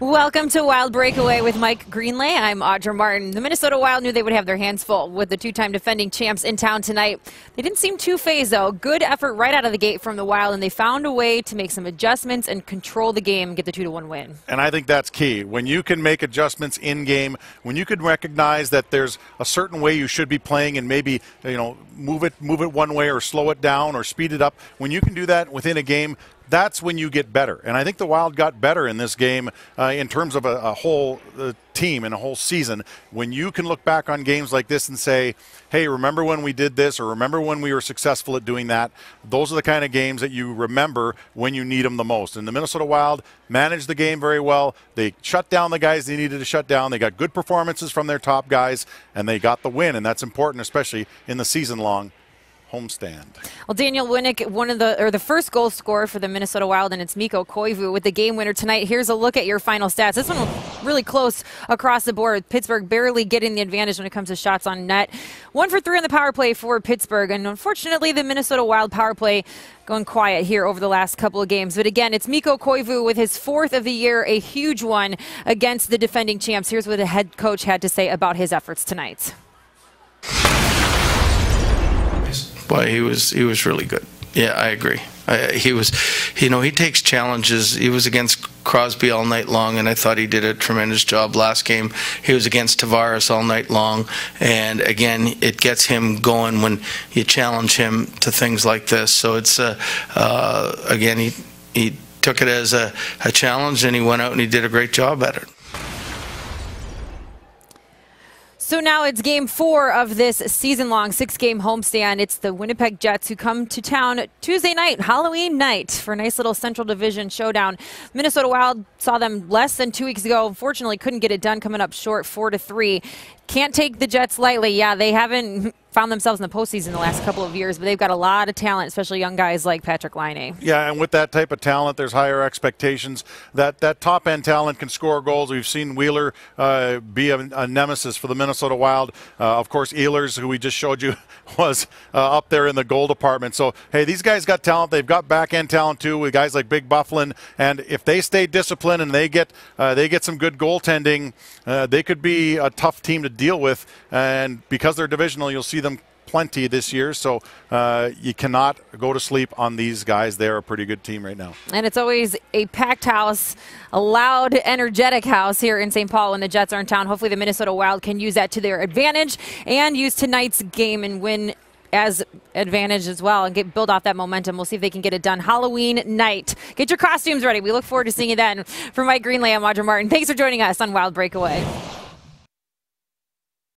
Welcome to Wild Breakaway with Mike Greenlay. I'm Audra Martin. The Minnesota Wild knew they would have their hands full with the two-time defending champs in town tonight. They didn't seem too phased, though. Good effort right out of the gate from the Wild, and they found a way to make some adjustments and control the game and get the 2-1 win. And I think that's key. When you can make adjustments in-game, when you can recognize that there's a certain way you should be playing and maybe, move it one way or slow it down or speed it up, when you can do that within a game, that's when you get better. And I think the Wild got better in this game in terms of a whole team and a whole season. When you can look back on games like this and say, hey, remember when we did this, or remember when we were successful at doing that, those are the kind of games that you remember when you need them the most. And the Minnesota Wild managed the game very well. They shut down the guys they needed to shut down. They got good performances from their top guys, and they got the win. And that's important, especially in the season-long homestand. Well, Daniel Winnick, the first goal scorer for the Minnesota Wild, and it's Mikko Koivu with the game winner tonight. Here's a look at your final stats. This one was really close across the board. Pittsburgh barely getting the advantage when it comes to shots on net. 1 for 3 on the power play for Pittsburgh, and unfortunately the Minnesota Wild power play going quiet here over the last couple of games. But again, it's Mikko Koivu with his 4th of the year, a huge one against the defending champs. Here's what the head coach had to say about his efforts tonight. Boy, he was really good. Yeah, I agree. He takes challenges. He was against Crosby all night long, and I thought he did a tremendous job last game. He was against Tavares all night long, and again, it gets him going when you challenge him to things like this. So it's again, he took it as a challenge, and he went out and he did a great job at it. So now it's game 4 of this season-long 6-game homestand. It's the Winnipeg Jets who come to town Tuesday night, Halloween night, for a nice little Central Division showdown. Minnesota Wild saw them less than 2 weeks ago. Unfortunately, couldn't get it done, coming up short 4-3. Can't take the Jets lightly. Yeah, they haven't found themselves in the postseason the last couple of years, but they've got a lot of talent, especially young guys like Patrick Laine. Yeah, and with that type of talent, there's higher expectations. That top-end talent can score goals. We've seen Wheeler be a nemesis for the Minnesota Wild. Of course, Ehlers, who we just showed you, was up there in the goal department. So, hey, these guys got talent. They've got back-end talent, too, with guys like Big Bufflin. And if they stay disciplined and they get some good goaltending, they could be a tough team to deal with. And because they're divisional, you'll see them plenty this year, so you cannot go to sleep on these guys. They're a pretty good team right now. And it's always a packed house, a loud, energetic house here in St. Paul when the Jets are in town. Hopefully the Minnesota Wild can use that to their advantage and use tonight's game and win as advantage as well and build off that momentum. We'll see if they can get it done Halloween night. Get your costumes ready. We look forward to seeing you then. For Mike Greenlay, I'm Audra Martin. Thanks for joining us on Wild Breakaway.